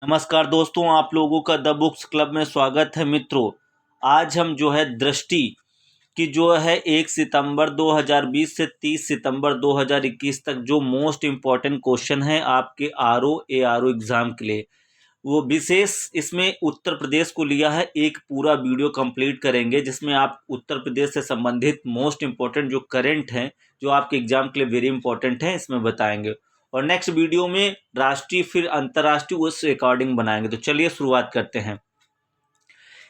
नमस्कार दोस्तों, आप लोगों का द बुक्स क्लब में स्वागत है। मित्रों, आज हम जो है दृष्टि की जो है 1 सितंबर 2020 से 30 सितंबर 2021 तक जो मोस्ट इम्पॉर्टेंट क्वेश्चन है आपके ARO एग्ज़ाम के लिए, वो विशेष इसमें उत्तर प्रदेश को लिया है। एक पूरा वीडियो कंप्लीट करेंगे जिसमें आप उत्तर प्रदेश से संबंधित मोस्ट इम्पॉर्टेंट जो करंट हैं, जो आपके एग्जाम के लिए वेरी इंपॉर्टेंट हैं, इसमें बताएंगे। और नेक्स्ट वीडियो में राष्ट्रीय फिर अंतर्राष्ट्रीय उस अकॉर्डिंग बनाएंगे। तो चलिए शुरुआत करते हैं।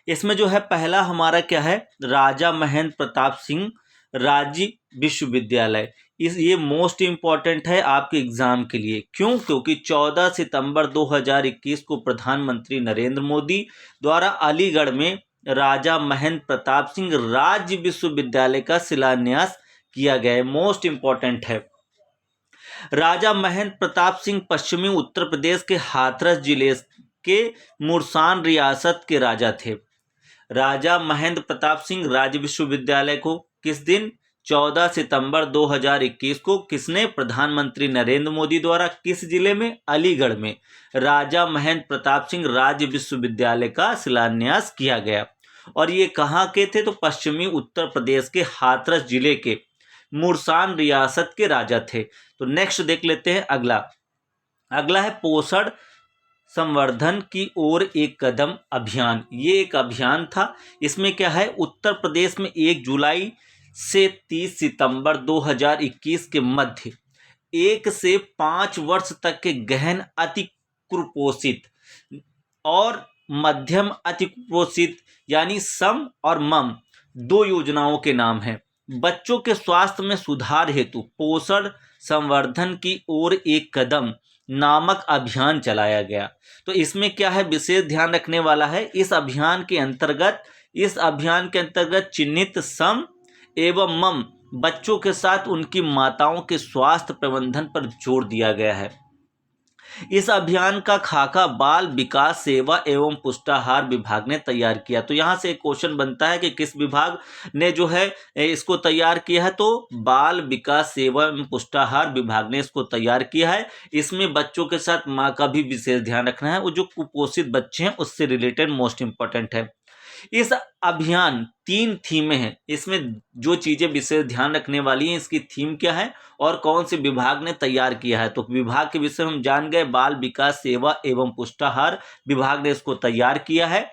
इसमें जो है पहला हमारा क्या है, राजा महेंद्र प्रताप सिंह राज्य विश्वविद्यालय। ये मोस्ट इम्पॉर्टेंट है आपके एग्जाम के लिए। क्यों? क्योंकि 14 सितंबर 2021 को प्रधानमंत्री नरेंद्र मोदी द्वारा अलीगढ़ में राजा महेंद्र प्रताप सिंह राज्य विश्वविद्यालय का शिलान्यास किया गया है। मोस्ट इम्पॉर्टेंट है। राजा महेंद्र प्रताप सिंह पश्चिमी उत्तर प्रदेश के हाथरस जिले के मुरसान रियासत के राजा थे। राजा महेंद्र प्रताप सिंह राज्य विश्वविद्यालय को किस दिन, 14 सितंबर 2021 को किसने, प्रधानमंत्री नरेंद्र मोदी द्वारा किस जिले में, अलीगढ़ में राजा महेंद्र प्रताप सिंह राज्य विश्वविद्यालय का शिलान्यास किया गया। और ये कहाँ के थे? तो पश्चिमी उत्तर प्रदेश के हाथरस जिले के मुरसान रियासत के राजा थे। तो नेक्स्ट देख लेते हैं अगला है पोषण संवर्धन की ओर एक कदम अभियान। ये एक अभियान था। इसमें क्या है, उत्तर प्रदेश में 1 जुलाई से 30 सितंबर 2021 के मध्य 1 से 5 वर्ष तक के गहन अति कुपोषित और मध्यम अति कुपोषित यानी सम और मम 2 योजनाओं के नाम हैं। बच्चों के स्वास्थ्य में सुधार हेतु पोषण संवर्धन की ओर एक कदम नामक अभियान चलाया गया। तो इसमें क्या है, विशेष ध्यान रखने वाला है। इस अभियान के अंतर्गत चिन्हित सम एवं मम बच्चों के साथ उनकी माताओं के स्वास्थ्य प्रबंधन पर जोर दिया गया है। इस अभियान का खाका बाल विकास सेवा एवं पुष्टाहार विभाग ने तैयार किया। तो यहाँ से एक क्वेश्चन बनता है कि किस विभाग ने जो है इसको तैयार किया है? तो बाल विकास सेवा एवं पुष्टाहार विभाग ने इसको तैयार किया है। इसमें बच्चों के साथ माँ का भी विशेष ध्यान रखना है। वो जो कुपोषित बच्चे हैं उससे रिलेटेड मोस्ट इंपॉर्टेंट है। इस अभियान 3 थीमें हैं। इसमें जो चीजें विशेष ध्यान रखने वाली हैं, इसकी थीम क्या है और कौन से विभाग ने तैयार किया है। तो विभाग के विषय में हम जान गए, बाल विकास सेवा एवं पुष्टाहार विभाग ने इसको तैयार किया है।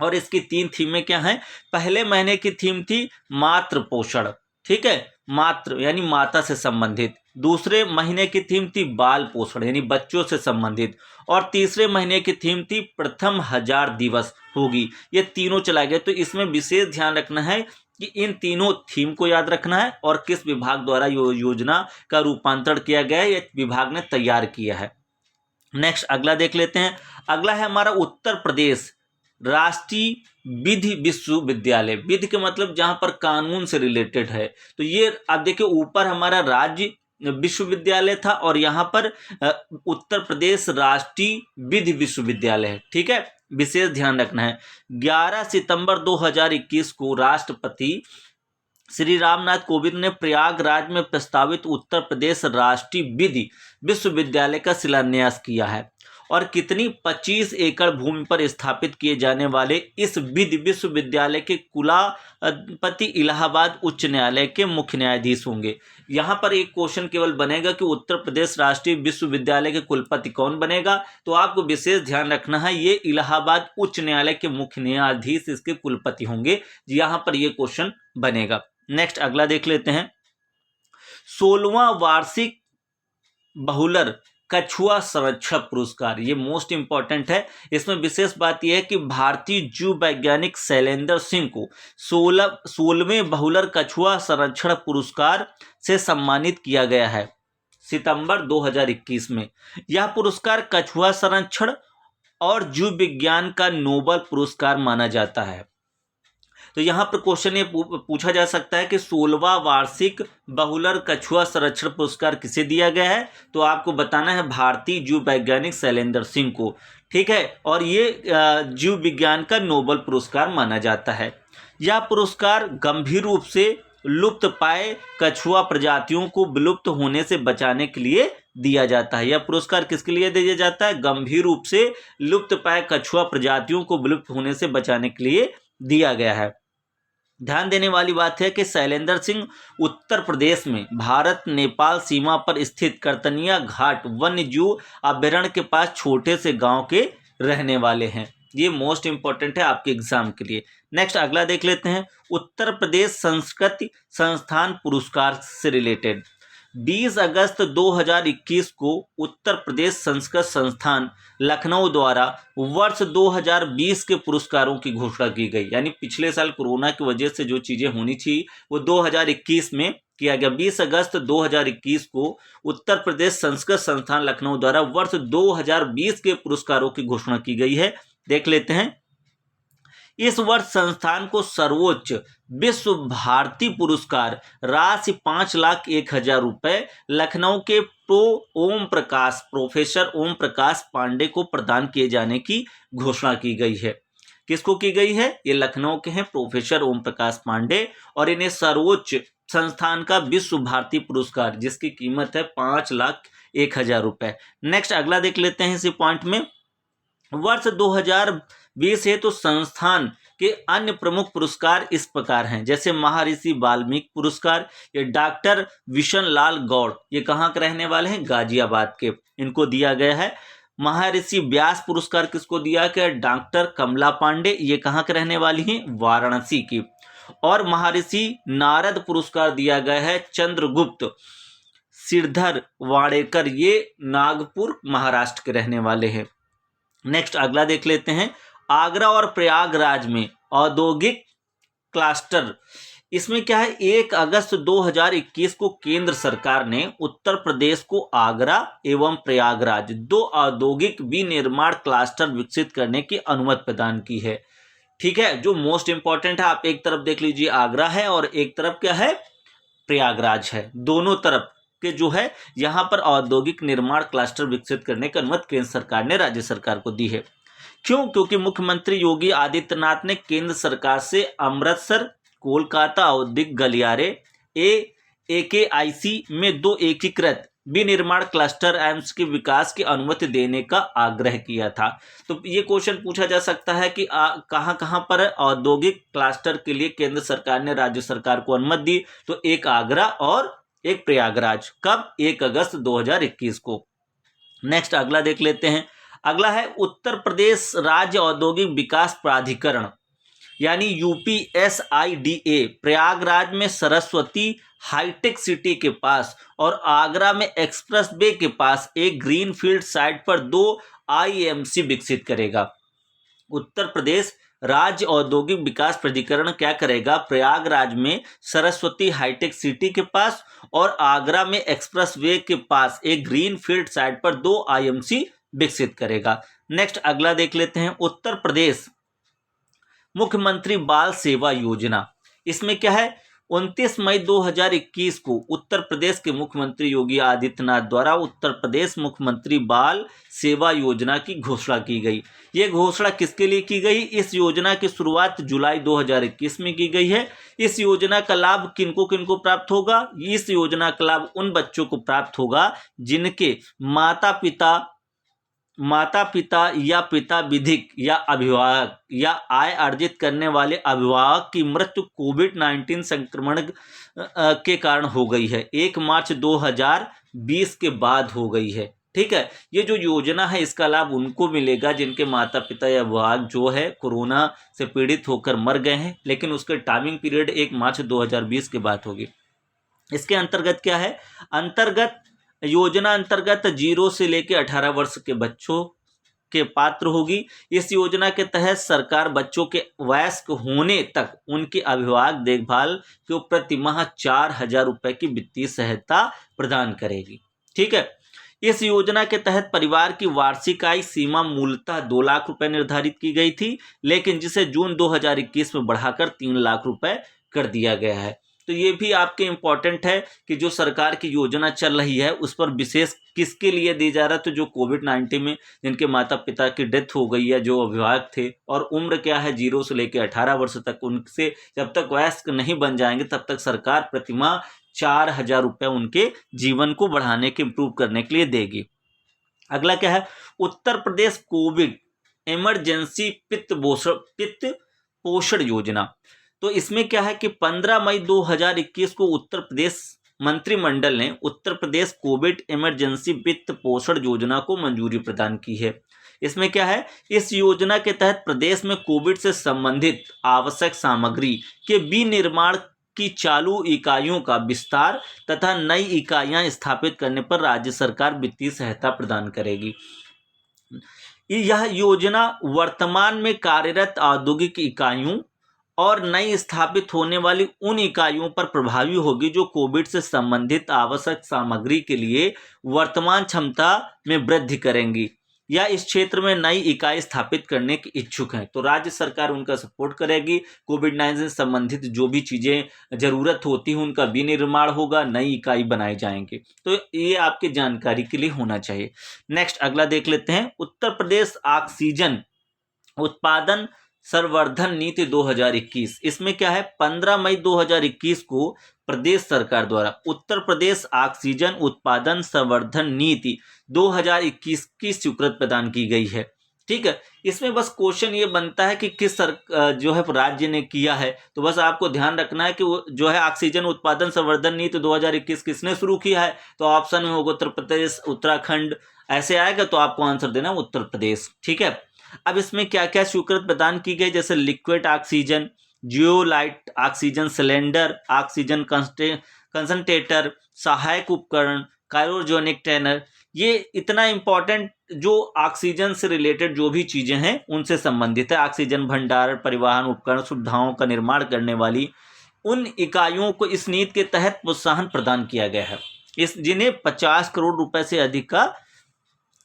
और इसकी 3 थीमें क्या हैं? पहले महीने की थीम थी मातृ पोषण, ठीक है, मातृ यानी माता से संबंधित। दूसरे महीने की थीम थी बाल पोषण यानी बच्चों से संबंधित। और तीसरे महीने की थीम थी प्रथम 1000 दिवस होगी। ये तीनों चला गया। तो इसमें विशेष ध्यान रखना है कि इन तीनों थीम को याद रखना है और किस विभाग द्वारा योजना का रूपांतरण किया गया है, ये विभाग ने तैयार किया है। नेक्स्ट अगला देख लेते हैं। अगला है हमारा उत्तर प्रदेश राष्ट्रीय विधि विश्वविद्यालय। विधि के मतलब जहां पर कानून से रिलेटेड है। तो ये आप देखिए, ऊपर हमारा राज्य विश्वविद्यालय था और यहाँ पर उत्तर प्रदेश राष्ट्रीय विधि विश्वविद्यालय है, ठीक है। विशेष ध्यान रखना है। 11 सितंबर 2021 को राष्ट्रपति श्री रामनाथ कोविंद ने प्रयागराज में प्रस्तावित उत्तर प्रदेश राष्ट्रीय विधि विश्वविद्यालय का शिलान्यास किया है। और कितनी, 25 एकड़ भूमि पर स्थापित किए जाने वाले इस विधि विश्वविद्यालय के कुलाधिपति इलाहाबाद उच्च न्यायालय के मुख्य न्यायाधीश होंगे। यहाँ पर एक क्वेश्चन केवल बनेगा कि उत्तर प्रदेश राष्ट्रीय विश्वविद्यालय के कुलपति कौन बनेगा। तो आपको विशेष ध्यान रखना है, ये इलाहाबाद उच्च न्यायालय के मुख्य न्यायाधीश इसके कुलपति होंगे। यहाँ पर ये क्वेश्चन बनेगा। नेक्स्ट अगला देख लेते हैं। 16वां वार्षिक बहुलर कछुआ संरक्षण पुरस्कार, ये मोस्ट इंपॉर्टेंट है। इसमें विशेष बात यह है कि भारतीय जीव वैज्ञानिक शैलेंद्र सिंह को 16वें बहुलर कछुआ संरक्षण पुरस्कार से सम्मानित किया गया है सितंबर 2021 में। यह पुरस्कार कछुआ संरक्षण और जीव विज्ञान का नोबेल पुरस्कार माना जाता है। तो यहाँ पर क्वेश्चन ये पूछा जा सकता है कि 16वां वार्षिक बहुलर कछुआ संरक्षण पुरस्कार किसे दिया गया है। तो आपको बताना है भारतीय जीव वैज्ञानिक शैलेंद्र सिंह को, ठीक है। और ये जीव विज्ञान का नोबेल पुरस्कार माना जाता है। यह पुरस्कार गंभीर रूप से लुप्त पाए कछुआ प्रजातियों को विलुप्त होने से बचाने के लिए दिया जाता है। यह पुरस्कार किसके लिए दिया जाता है? गंभीर रूप से लुप्त पाए कछुआ प्रजातियों को विलुप्त होने से बचाने के लिए दिया गया है। ध्यान देने वाली बात है कि शैलेंद्र सिंह उत्तर प्रदेश में भारत नेपाल सीमा पर स्थित करतनिया घाट वन्य जीव अभयारण्य के पास छोटे से गांव के रहने वाले हैं। ये मोस्ट इंपॉर्टेंट है आपके एग्जाम के लिए। नेक्स्ट अगला देख लेते हैं, उत्तर प्रदेश संस्कृति संस्थान पुरस्कार से रिलेटेड। 20 अगस्त 2021 को उत्तर प्रदेश संस्कृत संस्थान लखनऊ द्वारा वर्ष 2020 के पुरस्कारों की घोषणा की गई। यानी पिछले साल कोरोना की वजह से जो चीज़ें होनी थी वो 2021 में किया गया। 20 अगस्त 2021 को उत्तर प्रदेश संस्कृत संस्थान लखनऊ द्वारा वर्ष 2020 के पुरस्कारों की घोषणा की गई है। देख लेते हैं। इस वर्ष संस्थान को सर्वोच्च विश्व भारती पुरस्कार राशि 5,01,000 रुपए लखनऊ के प्रोफेसर ओम प्रकाश पांडे को प्रदान किए जाने की घोषणा की गई है। किसको की गई है? ये लखनऊ के हैं प्रोफेसर ओम प्रकाश पांडे, और इन्हें सर्वोच्च संस्थान का विश्व भारती पुरस्कार जिसकी कीमत है 5,01,000 रुपए। नेक्स्ट अगला देख लेते हैं इसी पॉइंट में। वर्ष 2020 है तो संस्थान के अन्य प्रमुख पुरस्कार इस प्रकार हैं, जैसे महर्षि वाल्मीकि पुरस्कार, ये डॉक्टर विशन लाल गौड़, ये कहाँ के रहने वाले हैं? गाजियाबाद के, इनको दिया गया है। महर्षि व्यास पुरस्कार किसको दिया गया? डॉक्टर कमला पांडे, ये कहाँ के रहने वाली हैं? वाराणसी की। और महर्षि नारद पुरस्कार दिया गया है चंद्रगुप्त श्रीधर वाडेकर, ये नागपुर महाराष्ट्र के रहने वाले हैं। नेक्स्ट अगला देख लेते हैं, आगरा और प्रयागराज में औद्योगिक क्लस्टर। इसमें क्या है? 1 अगस्त 2021 को केंद्र सरकार ने उत्तर प्रदेश को आगरा एवं प्रयागराज 2 औद्योगिक विनिर्माण क्लस्टर विकसित करने की अनुमति प्रदान की है। ठीक है, जो मोस्ट इंपॉर्टेंट है आप एक तरफ देख लीजिए आगरा है और एक तरफ क्या है? प्रयागराज है। दोनों तरफ के जो है यहाँ पर औद्योगिक निर्माण क्लस्टर विकसित करने की अनुमति केंद्र सरकार ने राज्य सरकार को दी है। क्यों? क्योंकि मुख्यमंत्री योगी आदित्यनाथ ने केंद्र सरकार से अमृतसर, कोलकाता औद्योगिक गलियारे AKIC में 2 एकीकृत विनिर्माण क्लस्टर एम्स के विकास की अनुमति देने का आग्रह किया था। तो ये क्वेश्चन पूछा जा सकता है कि कहाँ कहाँ पर औद्योगिक क्लस्टर के लिए केंद्र सरकार ने राज्य सरकार को अनुमति दी? तो एक आगरा और एक प्रयागराज। कब? 1 अगस्त 2021 को। नेक्स्ट अगला देख लेते हैं। अगला है उत्तर प्रदेश राज्य औद्योगिक विकास प्राधिकरण यानी UPSIDA प्रयागराज में सरस्वती हाईटेक सिटी के पास और आगरा में एक्सप्रेस वे के पास एक ग्रीनफील्ड साइट पर 2 IMC विकसित करेगा। उत्तर प्रदेश राज्य औद्योगिक विकास प्राधिकरण क्या करेगा? प्रयागराज में सरस्वती हाईटेक सिटी के पास और आगरा में एक्सप्रेस वे के पास एक ग्रीनफील्ड साइट पर 2 IMC विकसित करेगा। नेक्स्ट अगला देख लेते हैं, उत्तर प्रदेश मुख्यमंत्री बाल सेवा योजना। इसमें क्या है? 29 मई 2021 को उत्तर प्रदेश के मुख्यमंत्री योगी आदित्यनाथ द्वारा उत्तर प्रदेश मुख्यमंत्री बाल सेवा योजना की घोषणा की गई। ये घोषणा किसके लिए की गई? इस योजना की शुरुआत जुलाई 2021 में की गई है। इस योजना का लाभ किनको किनको प्राप्त होगा? इस योजना का लाभ उन बच्चों को प्राप्त होगा जिनके माता पिता या पिता विधिक या अभिभावक या आय अर्जित करने वाले अभिभावक की मृत्यु कोविड-19 संक्रमण के कारण हो गई है। 1 मार्च 2020 के बाद हो गई है। ठीक है, ये जो योजना है इसका लाभ उनको मिलेगा जिनके माता पिता या अभिभावक जो है कोरोना से पीड़ित होकर मर गए हैं, लेकिन उसके टाइमिंग पीरियड 1 मार्च 2020 के बाद होगी। इसके अंतर्गत क्या है? योजना अंतर्गत 0 से लेकर 18 वर्ष के बच्चों के पात्र होगी। इस योजना के तहत सरकार बच्चों के वयस्क होने तक उनके अभिभावक देखभाल को प्रति माह 4,000 रुपये की वित्तीय सहायता प्रदान करेगी। ठीक है, इस योजना के तहत परिवार की वार्षिक आय सीमा मूलतः 2 लाख रुपए निर्धारित की गई थी, लेकिन जिसे जून 2021 में बढ़ाकर 3 लाख रुपए कर दिया गया है। तो ये भी आपके इम्पोर्टेंट है कि जो सरकार की योजना चल रही है उस पर विशेष किसके लिए दी जा रहा है? तो जो कोविड-19 में जिनके माता पिता की डेथ हो गई है, जो अभिभावक थे, और उम्र क्या है 0 से लेकर 18 वर्ष तक, उनसे जब तक वयस्क नहीं बन जाएंगे तब तक सरकार प्रतिमाह 4,000 रुपये उनके जीवन को बढ़ाने के इम्प्रूव करने के लिए देगी। अगला क्या है, उत्तर प्रदेश कोविड इमरजेंसी पित्त पोषण योजना। तो इसमें क्या है कि 15 मई 2021 को उत्तर प्रदेश मंत्रिमंडल ने उत्तर प्रदेश कोविड इमरजेंसी वित्त पोषण योजना को मंजूरी प्रदान की है। इसमें क्या है, इस योजना के तहत प्रदेश में कोविड से संबंधित आवश्यक सामग्री के विनिर्माण की चालू इकाइयों का विस्तार तथा नई इकाइयां स्थापित करने पर राज्य सरकार वित्तीय सहायता प्रदान करेगी। यह योजना वर्तमान में कार्यरत औद्योगिक इकाइयों और नई स्थापित होने वाली उन इकाइयों पर प्रभावी होगी जो कोविड से संबंधित आवश्यक सामग्री के लिए वर्तमान क्षमता में वृद्धि करेंगी या इस क्षेत्र में नई इकाई स्थापित करने के इच्छुक हैं। तो राज्य सरकार उनका सपोर्ट करेगी। कोविड-19 से संबंधित जो भी चीज़ें ज़रूरत होती हैं उनका विनिर्माण होगा, नई इकाई बनाई जाएंगे। तो ये आपकी जानकारी के लिए होना चाहिए। नेक्स्ट अगला देख लेते हैं, उत्तर प्रदेश ऑक्सीजन उत्पादन संवर्धन नीति 2021। इसमें क्या है, 15 मई 2021 को प्रदेश सरकार द्वारा उत्तर प्रदेश ऑक्सीजन उत्पादन संवर्धन नीति 2021 की स्वीकृति प्रदान की गई है। ठीक है, इसमें बस क्वेश्चन ये बनता है कि किस जो है राज्य ने किया है। तो बस आपको ध्यान रखना है कि वो जो है ऑक्सीजन उत्पादन संवर्धन नीति 2021 किसने शुरू किया है। तो ऑप्शन में होगा उत्तर प्रदेश, उत्तराखंड, ऐसे आएगा तो आपको आंसर देना उत्तर प्रदेश। ठीक है, अब इसमें क्या क्या स्वीकृति प्रदान की गई, जैसे liquid oxygen, zeolite oxygen cylinder, oxygen concentrator, सहायक उपकरण, क्रायोजेनिक टैनर। ये इतना इंपॉर्टेंट जो ऑक्सीजन से रिलेटेड जो भी चीज़ें हैं उनसे संबंधित है। ऑक्सीजन भंडारण, परिवहन उपकरण सुविधाओं का निर्माण करने वाली उन इकाइयों को इस नीति के तहत प्रोत्साहन प्रदान किया गया है, जिन्हें 50 करोड़ रुपए से अधिक का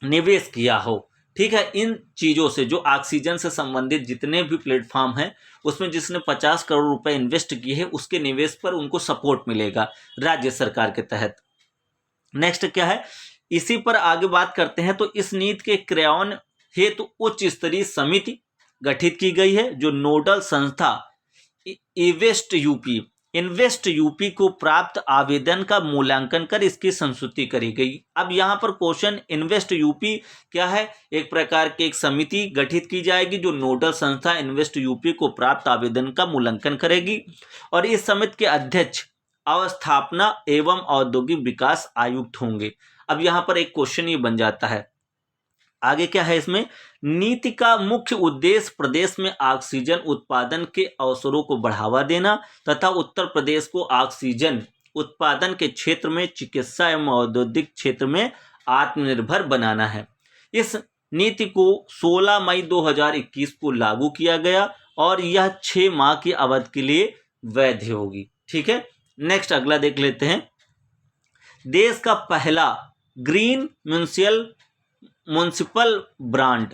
निवेश किया हो। ठीक है, इन चीज़ों से जो ऑक्सीजन से संबंधित जितने भी प्लेटफॉर्म हैं उसमें जिसने 50 करोड़ रुपए इन्वेस्ट किए हैं उसके निवेश पर उनको सपोर्ट मिलेगा राज्य सरकार के तहत। नेक्स्ट क्या है, इसी पर आगे बात करते हैं। तो इस नीति के क्रियान्वयन हेतु उच्च स्तरीय समिति गठित की गई है जो नोडल संस्था इन्वेस्ट यूपी को प्राप्त आवेदन का मूल्यांकन कर इसकी संस्तुति करी गई। अब यहाँ पर क्वेश्चन, इन्वेस्ट यूपी क्या है, एक प्रकार की एक समिति गठित की जाएगी जो नोडल संस्था इन्वेस्ट यूपी को प्राप्त आवेदन का मूल्यांकन करेगी और इस समिति के अध्यक्ष अवस्थापना एवं औद्योगिक विकास आयुक्त होंगे। अब यहाँ पर एक क्वेश्चन ये बन जाता है, आगे क्या है, इसमें नीति का मुख्य उद्देश्य प्रदेश में ऑक्सीजन उत्पादन के अवसरों को बढ़ावा देना तथा उत्तर प्रदेश को ऑक्सीजन उत्पादन के क्षेत्र में चिकित्सा एवं औद्योगिक क्षेत्र में आत्मनिर्भर बनाना है। इस नीति को 16 मई 2021 को लागू किया गया और यह 6 माह की अवधि के लिए वैध होगी। ठीक है, नेक्स्ट अगला देख लेते हैं, देश का पहला ग्रीन म्युनिसिपल बांड,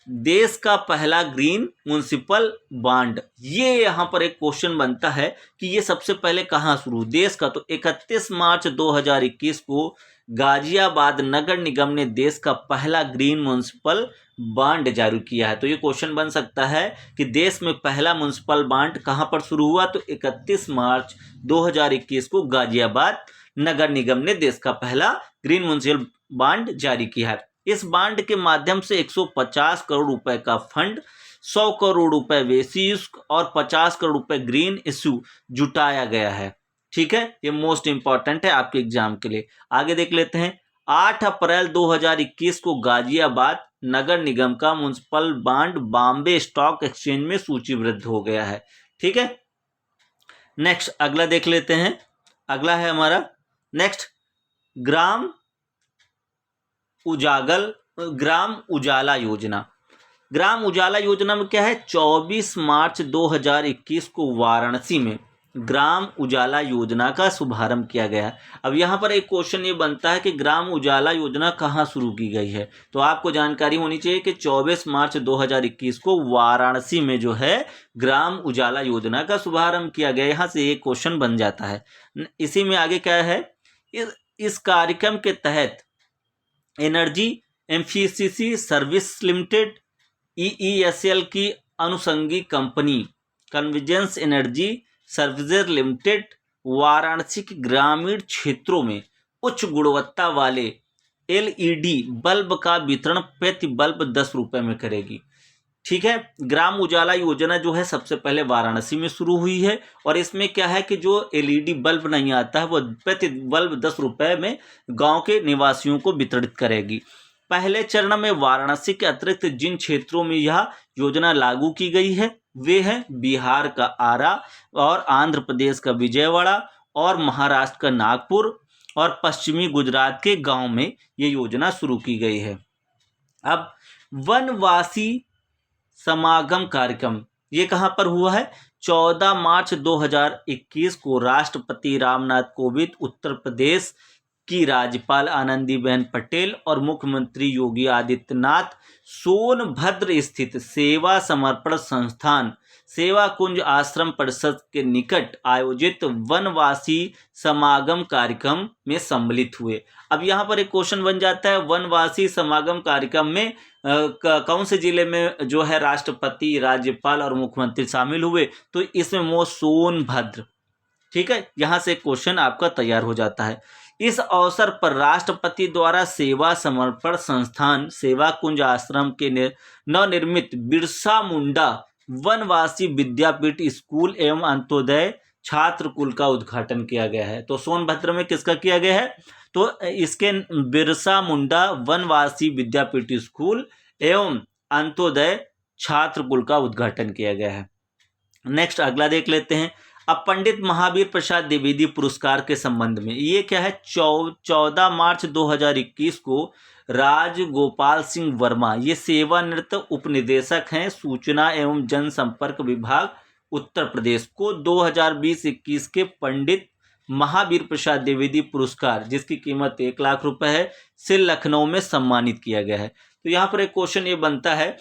देश का पहला ग्रीन म्युनिसिपल बांड। ये यहाँ पर एक क्वेश्चन बनता है कि ये सबसे पहले कहाँ शुरू, देश का। तो 31 मार्च 2021 को गाजियाबाद नगर निगम ने देश का पहला ग्रीन म्युनिसिपल बांड जारी किया है। तो ये क्वेश्चन बन सकता है कि देश में पहला म्युनिसिपल बांड कहाँ पर शुरू हुआ। तो 31 मार्च 2021 को गाजियाबाद नगर निगम ने देश का पहला ग्रीन म्युनिसिपल बांड जारी किया है। इस बांड के माध्यम से 150 करोड़ रुपए का फंड, 100 करोड़ रुपए बेसिक और 50 करोड़ रुपए ग्रीन इश्यू जुटाया गया है। ठीक है, ये मोस्ट इंपॉर्टेंट है आपके एग्जाम के लिए। आगे देख लेते हैं, 8 अप्रैल 2021 को गाजियाबाद नगर निगम का municipal bond Bombay stock exchange में सूचीबद्ध हो गया है। ठीक है, नेक्स्ट अगला देख लेते हैं, अगला है हमारा नेक्स्ट ग्राम उजाला योजना। ग्राम उजाला योजना में क्या है, 24 मार्च 2021 को वाराणसी में ग्राम उजाला योजना का शुभारंभ किया गया है। अब यहाँ पर एक क्वेश्चन ये बनता है कि ग्राम उजाला योजना कहाँ शुरू की गई है। तो आपको जानकारी होनी चाहिए कि 24 मार्च 2021 को वाराणसी में जो है ग्राम उजाला योजना का शुभारंभ किया गया। यहाँ से एक क्वेश्चन बन जाता है। इसी में आगे क्या है, इस कार्यक्रम के तहत energy efficiency service limited EESL की अनुषंगी कंपनी convergence energy services limited Varanasi के ग्रामीण क्षेत्रों में उच्च गुणवत्ता वाले LED बल्ब का वितरण प्रति बल्ब 10 रुपये में करेगी। ठीक है, ग्राम उजाला योजना जो है सबसे पहले वाराणसी में शुरू हुई है और इसमें क्या है कि जो LED बल्ब नहीं आता है वो प्रति बल्ब 10 रुपये में गांव के निवासियों को वितरित करेगी। पहले चरण में वाराणसी के अतिरिक्त जिन क्षेत्रों में यह योजना लागू की गई है वे हैं बिहार का आरा और आंध्र प्रदेश का विजयवाड़ा और महाराष्ट्र का नागपुर और पश्चिमी गुजरात के गांव में ये योजना शुरू की गई है। अब वनवासी समागम कार्यक्रम ये कहाँ पर हुआ है? 14 मार्च 2021 को राष्ट्रपति रामनाथ कोविंद, उत्तर प्रदेश की राज्यपाल आनंदीबेन पटेल और मुख्यमंत्री योगी आदित्यनाथ सोनभद्र स्थित सेवा समर्पण संस्थान सेवा कुंज आश्रम परिषद के निकट आयोजित वनवासी समागम कार्यक्रम में सम्मिलित हुए। अब यहाँ पर एक क्वेश्चन बन जाता है, वनवासी समागम कार्यक्रम में कौन से जिले में जो है राष्ट्रपति, राज्यपाल और मुख्यमंत्री शामिल हुए? तो इसमें सोनभद्र। ठीक है, यहाँ से क्वेश्चन आपका तैयार हो जाता है। इस अवसर पर राष्ट्रपति द्वारा सेवा समर्पण संस्थान सेवा कुंज आश्रम के नवनिर्मित बिरसा मुंडा वनवासी विद्यापीठ स्कूल एवं अंत्योदय छात्र कुल का उद्घाटन किया गया है। तो सोनभद्र में किसका किया गया है? तो इसके बिरसा मुंडा वनवासी विद्यापीठ स्कूल एवं अंत्योदय छात्र कुल का उद्घाटन किया गया है। नेक्स्ट अगला देख लेते हैं। अब पंडित महावीर प्रसाद द्विवेदी पुरस्कार के संबंध में ये क्या है? 14 मार्च 2021 को राजगोपाल सिंह वर्मा, ये सेवानिवृत्त उपनिदेशक हैं सूचना एवं जनसंपर्क विभाग उत्तर प्रदेश, को 2020-21 के पंडित महावीर प्रसाद द्विवेदी पुरस्कार जिसकी कीमत 1 लाख रुपए है से लखनऊ में सम्मानित किया गया है। तो यहाँ पर एक क्वेश्चन ये बनता है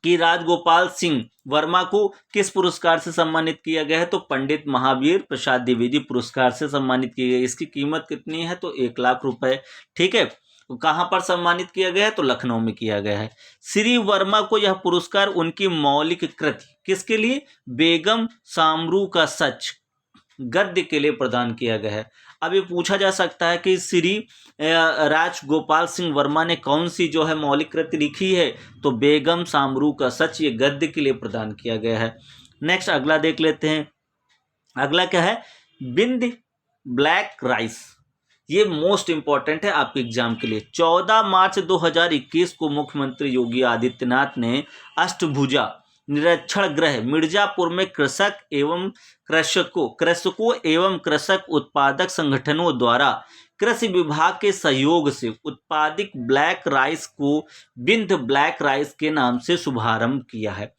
कि राजगोपाल सिंह वर्मा को किस पुरस्कार से सम्मानित किया गया है? तो पंडित महावीर प्रसाद द्विवेदी पुरस्कार से सम्मानित किया गया है। इसकी कीमत कितनी है? तो 1 लाख रुपए। ठीक है, तो कहाँ पर सम्मानित किया गया है? तो लखनऊ में किया गया है। श्री वर्मा को यह पुरस्कार उनकी मौलिक कृति किसके लिए? बेगम सामरू का सच गद्य के लिए प्रदान किया गया है। अब ये पूछा जा सकता है कि श्री राजगोपाल सिंह वर्मा ने कौन सी जो है मौलिक कृति लिखी है? तो बेगम सामरू का सच ये गद्य के लिए प्रदान किया गया है। नेक्स्ट अगला देख लेते हैं। अगला क्या है? बिंद ब्लैक राइस, ये मोस्ट इंपॉर्टेंट है आपके एग्जाम के लिए। 14 मार्च 2021 को मुख्यमंत्री योगी आदित्यनाथ ने अष्टभुजा निरीक्षण गृह मिर्जापुर में कृषकों एवं कृषक उत्पादक संगठनों द्वारा कृषि विभाग के सहयोग से उत्पादित ब्लैक राइस को बिंद ब्लैक राइस के नाम से शुभारंभ किया है।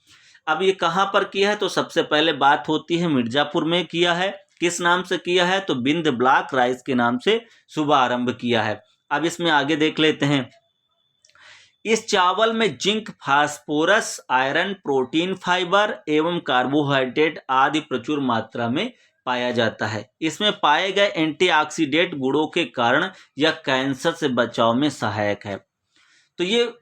अब ये कहाँ पर किया है? तो सबसे पहले बात होती है मिर्जापुर में किया है। किस नाम से किया है? तो बिंद ब्लैक राइस के नाम से शुभारंभ किया है। अब इसमें आगे देख लेते हैं। इस चावल में zinc, phosphorus, iron, protein, fibre एवं कार्बोहाइड्रेट आदि प्रचुर मात्रा में पाया जाता है। इसमें पाए गए एंटीऑक्सीडेंट गुणों के कारण यह कैंसर से बचाव में सहायक है। तो ये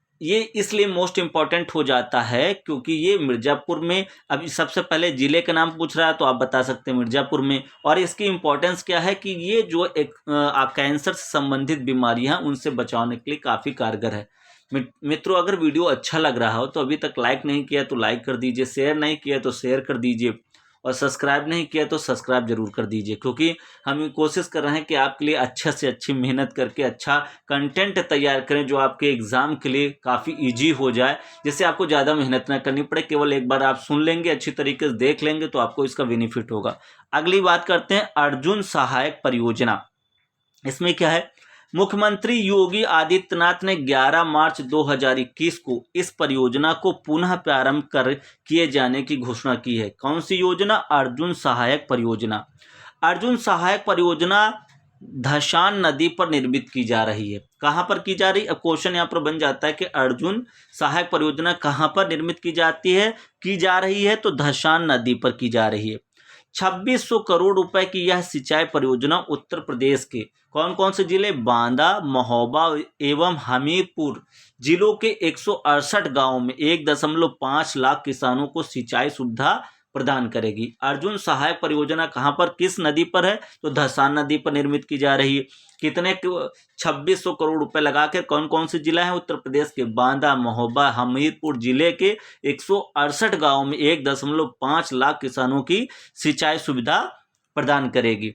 इसलिए मोस्ट इम्पॉर्टेंट हो जाता है क्योंकि ये मिर्ज़ापुर में, अभी सबसे पहले ज़िले का नाम पूछ रहा है तो आप बता सकते हैं मिर्ज़ापुर में। और इसकी इम्पोर्टेंस क्या है कि ये जो एक कैंसर से संबंधित बीमारियां उनसे बचाने के लिए काफ़ी कारगर है। मित्रों, अगर वीडियो अच्छा लग रहा हो तो अभी तक लाइक नहीं किया तो लाइक कर दीजिए, शेयर नहीं किया तो शेयर कर दीजिए और सब्सक्राइब नहीं किया तो सब्सक्राइब जरूर कर दीजिए, क्योंकि हम कोशिश कर रहे हैं कि आपके लिए अच्छा से अच्छी मेहनत करके अच्छा कंटेंट तैयार करें जो आपके एग्ज़ाम के लिए काफ़ी इजी हो जाए, जिससे आपको ज़्यादा मेहनत ना करनी पड़े। केवल एक बार आप सुन लेंगे, अच्छी तरीके से देख लेंगे तो आपको इसका बेनिफिट होगा। अगली बात करते हैं अर्जुन सहायक परियोजना। इसमें क्या है? मुख्यमंत्री योगी आदित्यनाथ ने 11 मार्च 2021 को इस परियोजना को पुनः प्रारंभ किए जाने की घोषणा की है। कौन सी योजना? अर्जुन सहायक परियोजना। अर्जुन सहायक परियोजना धशान नदी पर निर्मित की जा रही है। कहाँ पर की जा रही है? अब क्वेश्चन यहाँ पर बन जाता है कि अर्जुन सहायक परियोजना कहाँ पर निर्मित की जा रही है? तो धशान नदी पर की जा रही है। 2600 करोड़ रुपए की यह सिंचाई परियोजना उत्तर प्रदेश के कौन कौन से जिले? बांदा, महोबा एवं हमीरपुर जिलों के 168 गांवों में 1.5 लाख किसानों को सिंचाई सुविधा प्रदान करेगी। अर्जुन सहायक परियोजना कहाँ पर, किस नदी पर है, तो धसान नदी पर निर्मित की जा रही है। कितने 2600 करोड़ रुपए लगा के, कौन कौन से जिला है, उत्तर प्रदेश के बांदा, महोबा, हमीरपुर जिले के 168 गाँव में 1.5 लाख किसानों की सिंचाई सुविधा प्रदान करेगी।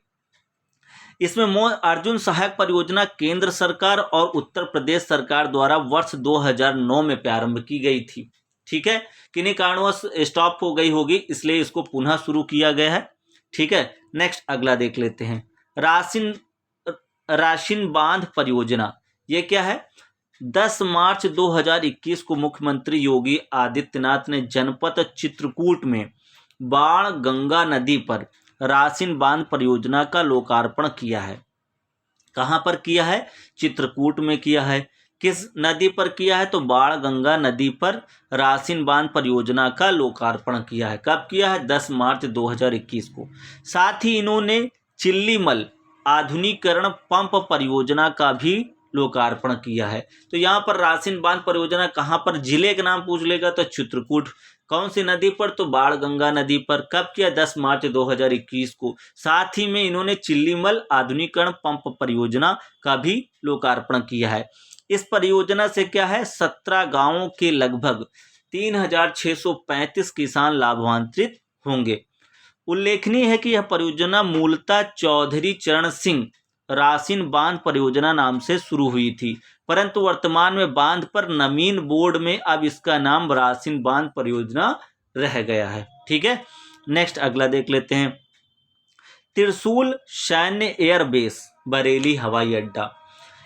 इसमें अर्जुन सहायक परियोजना केंद्र सरकार और उत्तर प्रदेश सरकार द्वारा वर्ष 2009 में प्रारंभ की गई थी। ठीक है, किन्हीं कारणवश स्टॉप हो गई होगी, इसलिए इसको पुनः शुरू किया गया है। ठीक है, नेक्स्ट अगला देख लेते हैं। राशिन बांध परियोजना, ये क्या है? 10 मार्च 2021 को मुख्यमंत्री योगी आदित्यनाथ ने जनपद चित्रकूट में बाण गंगा नदी पर राशिन बांध परियोजना का लोकार्पण किया है। कहाँ पर किया है? चित्रकूट में किया है। किस नदी पर किया है? तो बाण गंगा नदी पर राशिन बांध परियोजना का लोकार्पण किया है। कब किया है? 10 मार्च 2021 को। साथ ही इन्होंने चिल्लीमल आधुनिकीकरण पंप परियोजना का भी लोकार्पण किया है। तो यहाँ पर राशिन बांध परियोजना कहाँ पर, जिले का नाम पूछ लेगा तो चित्रकूट। कौन सी नदी पर? तो बाण गंगा नदी पर। कब किया? 10 मार्च 2021 को। साथ ही में इन्होंने चिल्लीमल आधुनिकीकरण पंप परियोजना का भी लोकार्पण किया है। इस परियोजना से क्या है, 17 गांवों के लगभग 3635 किसान लाभान्वित होंगे। उल्लेखनीय है कि यह परियोजना मूलतः चौधरी चरण सिंह राशिन बांध परियोजना नाम से शुरू हुई थी, परंतु वर्तमान में बांध पर नवीन बोर्ड में अब इसका नाम राशिन बांध परियोजना रह गया है। ठीक है, नेक्स्ट अगला देख लेते हैं। त्रिशूल सैन्य एयरबेस बरेली हवाई अड्डा,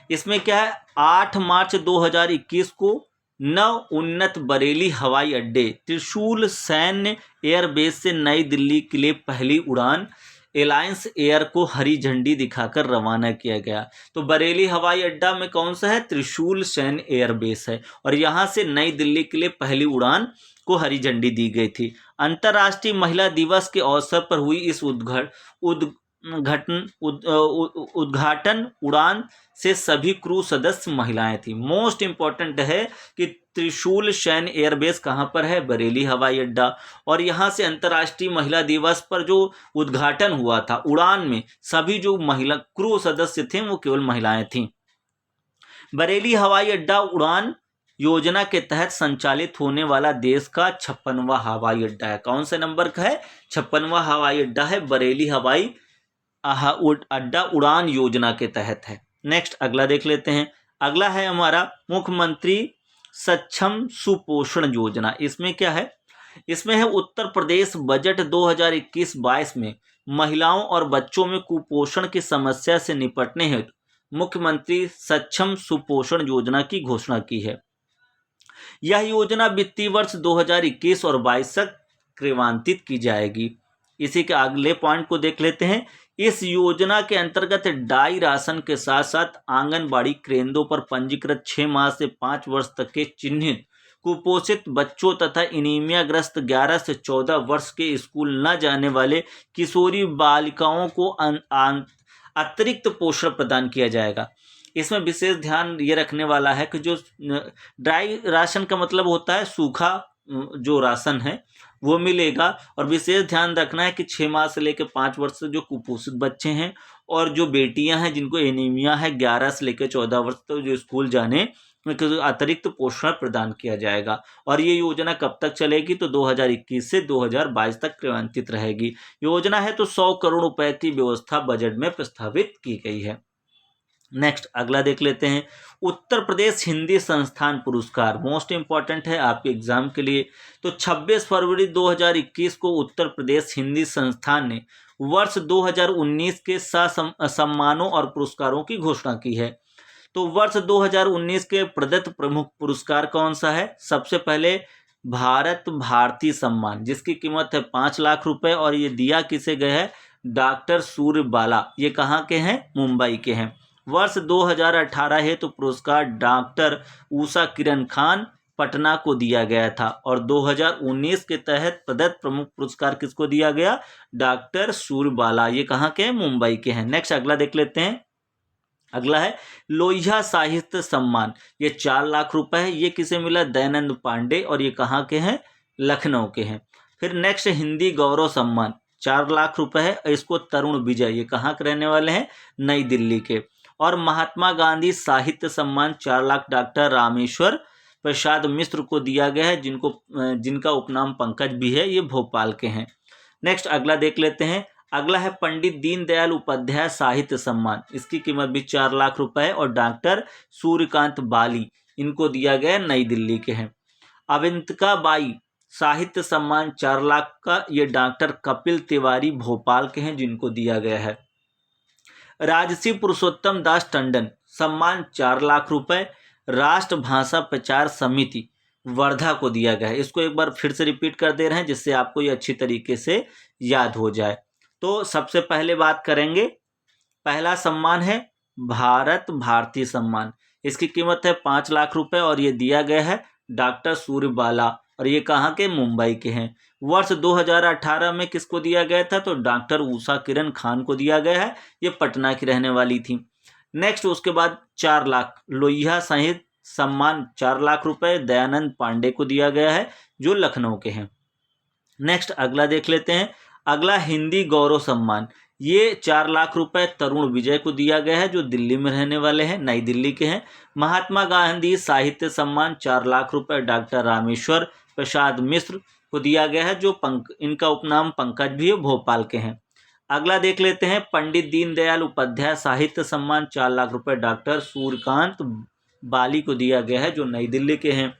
इसमें क्या है, 8 मार्च 2021 को नव उन्नत बरेली हवाई अड्डे त्रिशूल सैन्य एयरबेस से नई दिल्ली के लिए पहली उड़ान एलायंस एयर को हरी झंडी दिखाकर रवाना किया गया। तो बरेली हवाई अड्डा में कौन सा है? त्रिशूल सैन्य एयरबेस है, और यहाँ से नई दिल्ली के लिए पहली उड़ान को हरी झंडी दी गई थी। अंतर्राष्ट्रीय महिला दिवस के अवसर पर हुई इस उद्घाटन उड़ान से सभी क्रू सदस्य महिलाएं थी। मोस्ट इंपॉर्टेंट है कि त्रिशूल सैन्य एयरबेस कहाँ पर है? बरेली हवाई अड्डा। और यहाँ से अंतर्राष्ट्रीय महिला दिवस पर जो उद्घाटन हुआ था उड़ान में, सभी जो महिला क्रू सदस्य थे वो केवल महिलाएं थीं। बरेली हवाई अड्डा उड़ान योजना के तहत संचालित होने वाला देश का 56वां हवाई अड्डा है। कौन से नंबर का है? 56वां हवाई अड्डा है, बरेली हवाई अड्डा उड़ान योजना के तहत है। नेक्स्ट अगला देख लेते हैं। अगला है हमारा मुख्यमंत्री सक्षम सुपोषण योजना। इसमें क्या है? इसमें है उत्तर प्रदेश बजट 2021-22 में महिलाओं और बच्चों में कुपोषण की समस्या से निपटने हेतु मुख्यमंत्री सक्षम सुपोषण योजना की घोषणा की है। यह योजना वित्तीय वर्ष 2021 और 22 तक क्रियान्वित की जाएगी। इसी के अगले पॉइंट को देख लेते हैं। इस योजना के अंतर्गत डाई राशन के साथ साथ आंगनबाड़ी केंद्रों पर पंजीकृत 6 माह से 5 वर्ष तक के चिन्हित कुपोषित बच्चों तथा एनीमिया ग्रस्त 11 से 14 वर्ष के स्कूल न जाने वाले किशोरी बालिकाओं को अतिरिक्त पोषण प्रदान किया जाएगा। इसमें विशेष ध्यान ये रखने वाला है कि जो ड्राई राशन का मतलब होता है सूखा जो राशन है वो मिलेगा, और विशेष ध्यान रखना है कि 6 माह से लेकर 5 वर्ष से जो कुपोषित बच्चे हैं और जो बेटियां हैं जिनको एनीमिया है 11 से लेकर 14 वर्ष तक जो स्कूल जाने में अतिरिक्त पोषण प्रदान किया जाएगा। और ये योजना कब तक चलेगी? तो 2021 से 2022 तक क्रियान्वित रहेगी। योजना है तो 100 करोड़ रुपए की व्यवस्था बजट में प्रस्तावित की गई है। नेक्स्ट अगला देख लेते हैं। उत्तर प्रदेश हिंदी संस्थान पुरस्कार मोस्ट इंपॉर्टेंट है आपके एग्जाम के लिए। तो 26 फरवरी 2021 को उत्तर प्रदेश हिंदी संस्थान ने वर्ष 2019 के सम्मानों और पुरस्कारों की घोषणा की है। तो वर्ष 2019 के प्रदत्त प्रमुख पुरस्कार कौन सा है? सबसे पहले भारत भारती सम्मान, जिसकी कीमत है 5 लाख रुपए, और ये दिया किसे गया है? डॉक्टर सूर्य बाला। ये कहाँ के हैं? मुंबई के हैं। वर्ष 2018 है तो पुरस्कार डॉक्टर उषा किरण खान पटना को दिया गया था, और 2019 के तहत प्रदत्त प्रमुख पुरस्कार किसको दिया गया? डॉक्टर सूर्य बाला। ये कहाँ के हैं? मुंबई के हैं। नेक्स्ट अगला देख लेते हैं। अगला है लोहिया साहित्य सम्मान, ये 4 लाख रुपए है। ये किसे मिला? दयानंद पांडे, और ये कहाँ के हैं? लखनऊ के हैं। फिर नेक्स्ट हिंदी गौरव सम्मान 4 लाख रुपए है, इसको तरुण विजय, ये कहाँ के रहने वाले हैं, नई दिल्ली के। और महात्मा गांधी साहित्य सम्मान 4 लाख डॉक्टर रामेश्वर प्रसाद मिश्र को दिया गया है, जिनका उपनाम पंकज भी है, ये भोपाल के हैं। नेक्स्ट अगला देख लेते हैं। अगला है पंडित दीनदयाल उपाध्याय साहित्य सम्मान, इसकी कीमत भी 4 लाख रुपए है और डॉक्टर सूर्यकांत बाली इनको दिया गया, नई दिल्ली के हैं। अवंतिका बाई साहित्य सम्मान 4 लाख का, ये डॉक्टर कपिल तिवारी भोपाल के हैं, जिनको दिया गया है। राजसी पुरुषोत्तम दास टंडन सम्मान 4 लाख रुपए, राष्ट्रभाषा प्रचार समिति वर्धा को दिया गया है। इसको एक बार फिर से रिपीट कर दे रहे हैं, जिससे आपको ये अच्छी तरीके से याद हो जाए। तो सबसे पहले बात करेंगे, पहला सम्मान है भारत भारती सम्मान, इसकी कीमत है 5 लाख रुपए और ये दिया गया है डॉक्टर सूर्यबाला, और ये कहाँ के, मुंबई के हैं। वर्ष 2018 में किसको दिया गया था, तो डॉक्टर उषा किरण खान को दिया गया है, ये पटना की रहने वाली थी। नेक्स्ट उसके बाद 4 लाख लोहिया साहित्य सम्मान 4 लाख रुपए दयानंद पांडे को दिया गया है, जो लखनऊ के हैं। नेक्स्ट अगला देख लेते हैं। अगला हिंदी गौरव सम्मान, ये 4 लाख रुपए तरुण विजय को दिया गया है, जो दिल्ली में रहने वाले हैं, नई दिल्ली के हैं। महात्मा गांधी साहित्य सम्मान 4 लाख रुपए डॉक्टर रामेश्वर प्रसाद मिश्र को दिया गया है, जो इनका उपनाम पंकज भी है, भोपाल के हैं। अगला देख लेते हैं। पंडित दीनदयाल उपाध्याय साहित्य सम्मान 4 लाख रुपए डॉक्टर सूर्यकांत बाली को दिया गया है, जो नई दिल्ली के हैं।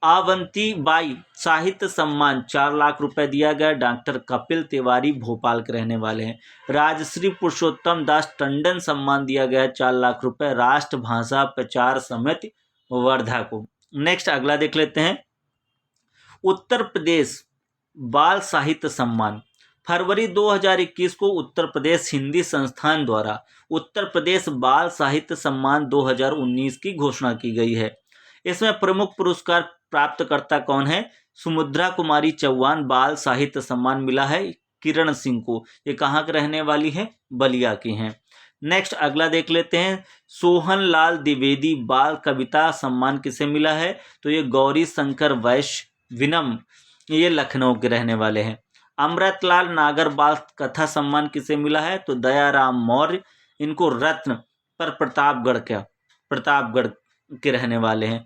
अवंती बाई साहित्य सम्मान 4 लाख रुपए दिया गया, डॉक्टर कपिल तिवारी भोपाल के रहने वाले हैं। राजश्री पुरुषोत्तम दास टंडन सम्मान दिया गया है 4 लाख रुपए, राष्ट्रभाषा प्रचार समिति वर्धा को। नेक्स्ट अगला देख लेते हैं। उत्तर प्रदेश बाल साहित्य सम्मान, फरवरी 2021 को उत्तर प्रदेश हिंदी संस्थान द्वारा उत्तर प्रदेश बाल साहित्य सम्मान 2019 की घोषणा की गई है। इसमें प्रमुख पुरस्कार प्राप्तकर्ता कौन है, सुमुद्रा कुमारी चौहान बाल साहित्य सम्मान मिला है किरण सिंह को, ये कहाँ के रहने वाली है, बलिया की हैं। नेक्स्ट अगला देख लेते हैं। सोहन लाल द्विवेदी बाल कविता सम्मान किसे मिला है, तो ये गौरी शंकर वैश्य विनम, ये लखनऊ के रहने वाले हैं। अमृतलाल नागर बाल कथा सम्मान किसे मिला है, तो दयाराम मौर्य, इनको रत्न पर प्रतापगढ़ के रहने वाले हैं।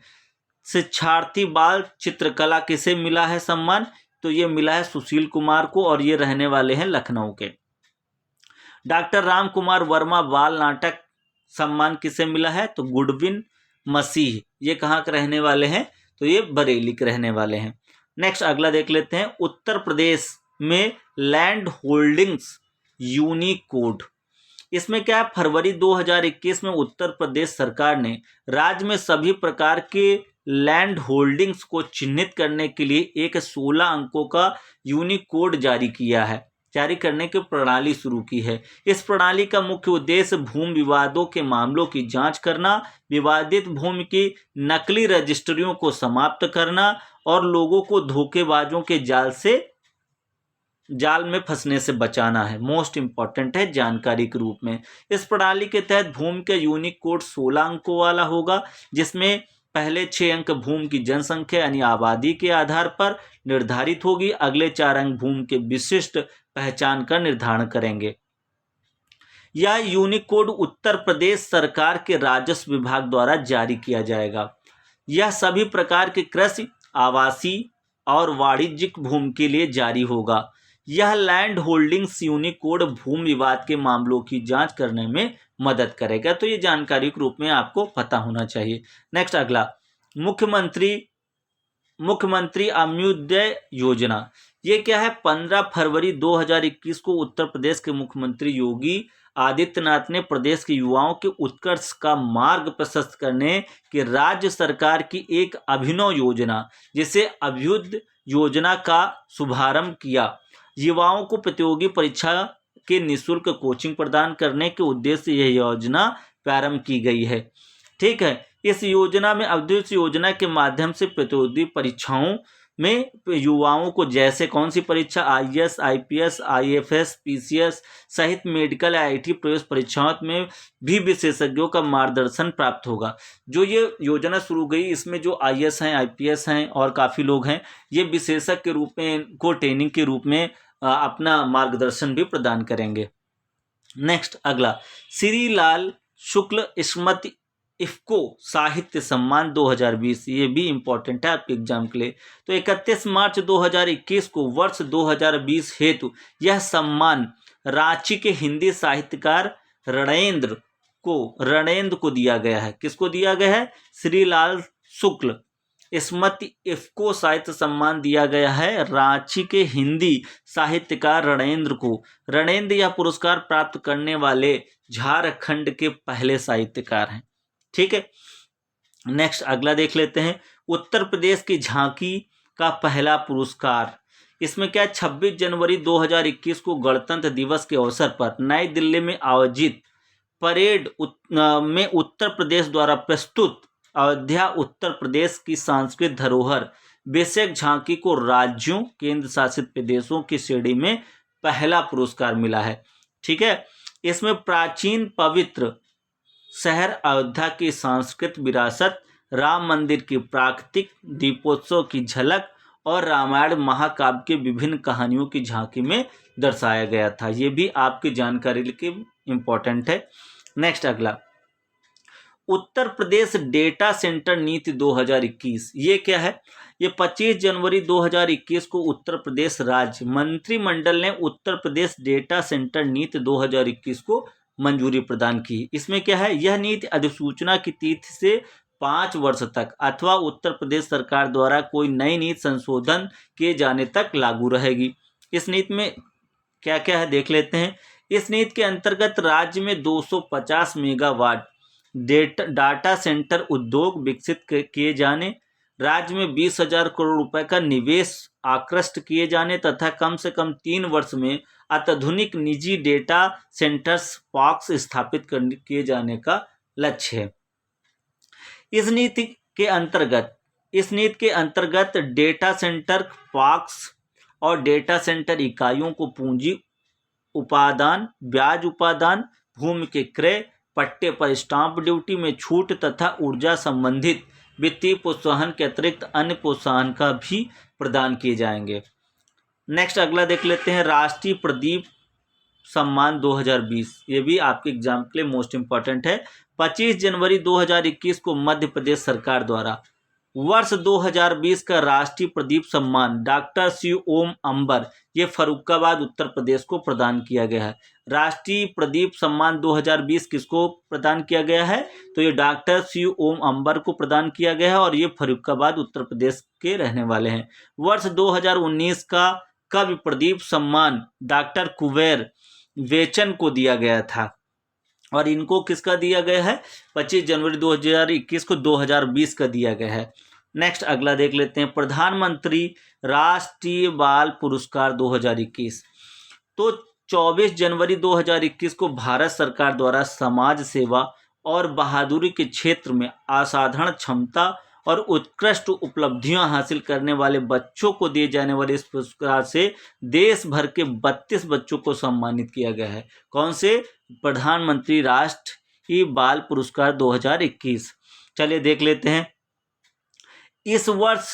शिक्षार्थी बाल चित्रकला किसे मिला है सम्मान, तो ये मिला है सुशील कुमार को और ये रहने वाले हैं लखनऊ के। डॉक्टर राम कुमार वर्मा बाल नाटक सम्मान किसे मिला है, तो गुडविन मसीह, ये कहाँ के रहने वाले हैं, तो ये बरेली के रहने वाले हैं। नेक्स्ट अगला देख लेते हैं। उत्तर प्रदेश में लैंड होल्डिंग्स यूनिक कोड, इसमें क्या है, फरवरी 2021 में उत्तर प्रदेश सरकार ने राज्य में सभी प्रकार के लैंड होल्डिंग्स को चिन्हित करने के लिए एक 16 अंकों का यूनिक कोड जारी करने की प्रणाली शुरू की है। इस प्रणाली का मुख्य उद्देश्य भूमि विवादों के मामलों की जांच करना, विवादित भूमि की नकली रजिस्ट्रियों को समाप्त करना और लोगों को धोखेबाजों के जाल में फंसने से बचाना है। मोस्ट इंपॉर्टेंट है जानकारी के रूप में। इस प्रणाली के तहत भूमि का यूनिक कोड 16 अंकों वाला होगा, जिसमें पहले 6 अंक भूमि की जनसंख्या यानी आबादी के आधार पर निर्धारित होगी, अगले 4 अंक भूमि के विशिष्ट पहचान का निर्धारण करेंगे। यह यूनिक कोड उत्तर प्रदेश सरकार के राजस्व विभाग द्वारा जारी किया जाएगा। यह सभी प्रकार के कृषि, आवासीय और वाणिज्यिक भूमि के लिए जारी होगा। यह लैंड होल्डिंग्स यूनिक कोड भूमि विवाद के मामलों की जांच करने में मदद करेगा। तो ये जानकारी के रूप में आपको पता होना चाहिए। नेक्स्ट अगला, मुख्यमंत्री अम्योदय योजना, ये क्या है, 15 फरवरी 2021 को उत्तर प्रदेश के मुख्यमंत्री योगी आदित्यनाथ ने प्रदेश के युवाओं के उत्कर्ष का मार्ग प्रशस्त करने की राज्य सरकार की एक अभिनव योजना, जिसे अभ्युदय योजना का शुभारंभ किया। युवाओं को प्रतियोगी परीक्षा के निःशुल्क कोचिंग प्रदान करने के उद्देश्य से यह योजना प्रारंभ की गई है। ठीक है, इस योजना में अभ्युदय योजना के माध्यम से प्रतियोगी परीक्षाओं में युवाओं को जैसे कौन सी परीक्षा, आईएएस, आईपीएस, आईएफएस, पीसीएस सहित मेडिकल आईआईटी प्रवेश परीक्षाओं में भी विशेषज्ञों का मार्गदर्शन प्राप्त होगा। जो ये योजना शुरू गई, इसमें जो आईएएस हैं, आईपीएस हैं और काफ़ी लोग हैं, ये विशेषज्ञ के रूप में इनको ट्रेनिंग के रूप में अपना मार्गदर्शन भी प्रदान करेंगे। नेक्स्ट अगला, श्री लाल शुक्ल स्मृति इफ्को साहित्य सम्मान 2020, ये भी इम्पोर्टेंट है आपके एग्जाम के लिए। तो 31 मार्च 2021 को वर्ष 2020 हेतु यह सम्मान रांची के हिंदी साहित्यकार रणेंद्र को दिया गया है। किसको दिया गया है? श्री लाल शुक्ल स्मृति इफ्को साहित्य सम्मान दिया गया है रांची के हिंदी साहित्यकार रणेंद्र को। रणेंद्र यह पुरस्कार प्राप्त करने वाले झारखंड के पहले साहित्यकार हैं। ठीक है, नेक्स्ट अगला देख लेते हैं। उत्तर प्रदेश की झांकी का पहला पुरस्कार, इसमें क्या, 26 जनवरी 2021 को गणतंत्र दिवस के अवसर पर नई दिल्ली में आयोजित परेड में उत्तर प्रदेश द्वारा प्रस्तुत अयोध्या उत्तर प्रदेश की सांस्कृतिक धरोहर विषयक झांकी को राज्यों केंद्र शासित प्रदेशों की श्रेणी में पहला पुरस्कार मिला है। ठीक है, इसमें प्राचीन पवित्र शहर अयोध्या की सांस्कृतिक विरासत, राम मंदिर की प्राकृतिक दीपोत्सव की झलक और रामायण महाकाव्य के विभिन्न कहानियों की झांकी में दर्शाया गया था। ये भी आपकी जानकारी के इम्पोर्टेंट है। नेक्स्ट अगला, उत्तर प्रदेश डेटा सेंटर नीति 2021, ये क्या है? ये 25 जनवरी 2021 को उत्तर प्रदेश राज्य मंत्रिमंडल ने उत्तर प्रदेश डेटा सेंटर नीति 2021 को मंजूरी प्रदान की। इसमें क्या है? यह नीति अधिसूचना की तिथि से 5 वर्ष तक अथवा उत्तर प्रदेश सरकार द्वारा कोई नई नीति संशोधन किए जाने तक लागू रहेगी। इस नीति में क्या क्या है देख लेते हैं। इस नीति के अंतर्गत राज्य में 250 मेगावाट डाटा सेंटर उद्योग विकसित किए जाने, राज्य में 20,000 करोड़ रुपए का निवेश आकृष्ट किए जाने तथा कम से कम 3 वर्ष में अत्याधुनिक निजी डेटा सेंटर्स पार्क्स स्थापित किए जाने का लक्ष्य है। इस नीति के अंतर्गत डेटा सेंटर पार्क्स और डेटा सेंटर इकाइयों को पूंजी उपादान, ब्याज उपादान, भूमि के क्रय, पट्टे पर स्टाम्प ड्यूटी में छूट तथा ऊर्जा संबंधित वित्तीय प्रोत्साहन के अतिरिक्त अन्य प्रोत्साहन का भी प्रदान किए जाएंगे। नेक्स्ट अगला देख लेते हैं, राष्ट्रीय प्रदीप सम्मान 2020, ये भी आपके एग्जाम के लिए मोस्ट इंपॉर्टेंट है। 25 जनवरी 2021 को मध्य प्रदेश सरकार द्वारा वर्ष 2020 का राष्ट्रीय प्रदीप सम्मान डॉक्टर सी ओम अंबर, ये फर्रुखाबाद उत्तर प्रदेश को प्रदान किया गया है। राष्ट्रीय प्रदीप सम्मान 2020 किसको प्रदान किया गया है? तो ये डॉक्टर सी ओम अंबर को प्रदान किया गया है और ये फर्रुखाबाद उत्तर प्रदेश के रहने वाले हैं। वर्ष 2019 का कवि प्रदीप सम्मान डॉक्टर कुबेर वेचन को दिया गया था और इनको किसका दिया गया है? 25 जनवरी 2021 को 2020 का दिया गया है। नेक्स्ट अगला देख लेते हैं, प्रधानमंत्री राष्ट्रीय बाल पुरस्कार 2021। तो 24 जनवरी 2021 को भारत सरकार द्वारा समाज सेवा और बहादुरी के क्षेत्र में असाधारण क्षमता और उत्कृष्ट उपलब्धियां हासिल करने वाले बच्चों को दिए जाने वाले इस पुरस्कार से देश भर के 32 बच्चों को सम्मानित किया गया है। कौन से? प्रधानमंत्री राष्ट्रीय बाल पुरस्कार 2021। चलिए देख लेते हैं, इस वर्ष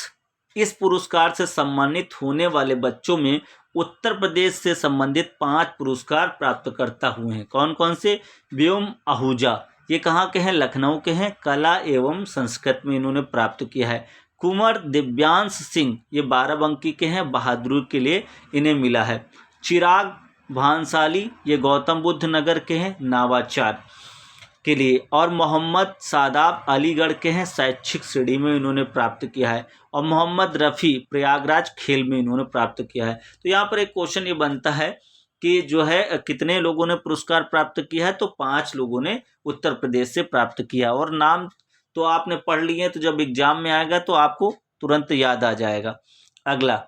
इस पुरस्कार से सम्मानित होने वाले बच्चों में उत्तर प्रदेश से संबंधित 5 पुरस्कार प्राप्तकर्ता हुए हैं। कौन कौन से? व्योम आहूजा, ये कहाँ के हैं? लखनऊ के हैं, कला एवं संस्कृत में इन्होंने प्राप्त किया है। कुंवर दिव्यांश सिंह, ये बाराबंकी के हैं, बहादुरी के लिए इन्हें मिला है। चिराग भांसाली, ये गौतम बुद्ध नगर के हैं, नवाचार के लिए। और मोहम्मद सादाब अलीगढ़ के हैं, शैक्षिक श्रेणी में इन्होंने प्राप्त किया है। और मोहम्मद रफ़ी प्रयागराज खेल में इन्होंने प्राप्त किया है। तो यहाँ पर एक क्वेश्चन ये बनता है कि जो है कितने लोगों ने पुरस्कार प्राप्त किया है? तो 5 लोगों ने उत्तर प्रदेश से प्राप्त किया। और नाम तो आपने पढ़ लिए, तो जब एग्जाम में आएगा तो आपको तुरंत याद आ जाएगा। अगला,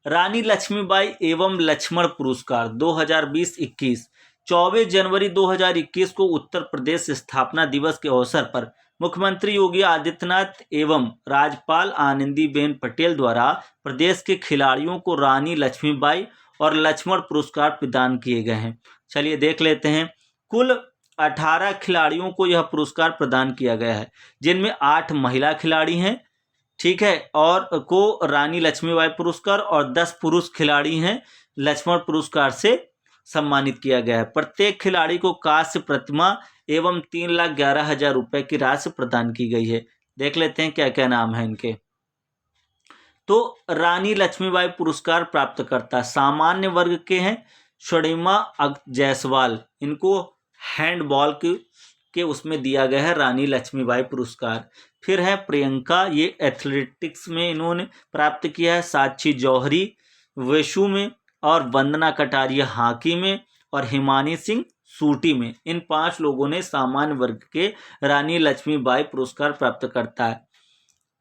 रानी लक्ष्मीबाई एवं लक्ष्मण पुरस्कार 2020-21। 24 जनवरी 2021 को उत्तर प्रदेश स्थापना दिवस के अवसर पर मुख्यमंत्री योगी आदित्यनाथ एवं राज्यपाल आनंदीबेन पटेल द्वारा प्रदेश के खिलाड़ियों को रानी लक्ष्मीबाई और लक्ष्मण पुरस्कार प्रदान किए गए हैं। चलिए देख लेते हैं। कुल 18 खिलाड़ियों को यह पुरस्कार प्रदान किया गया है, जिनमें 8 महिला खिलाड़ी हैं, ठीक है, और को रानी लक्ष्मीबाई पुरस्कार और 10 पुरुष खिलाड़ी हैं लक्ष्मण पुरस्कार से सम्मानित किया गया है। प्रत्येक खिलाड़ी को कांस्य प्रतिमा एवं 3,11,000 रुपए की राशि प्रदान की गई है। देख लेते हैं क्या क्या नाम है इनके। तो रानी लक्ष्मीबाई पुरस्कार प्राप्त करता सामान्य वर्ग के हैं स्वर्णिमा जायसवाल, इनको हैंडबॉल के उसमें दिया गया है रानी लक्ष्मीबाई पुरस्कार। फिर है प्रियंका, ये एथलेटिक्स में इन्होंने प्राप्त किया है। साक्षी जौहरी वेशु में, और वंदना कटारिया हॉकी में, और हिमानी सिंह शूटी में। इन 5 लोगों ने सामान्य वर्ग के रानी लक्ष्मीबाई पुरस्कार प्राप्त करता है।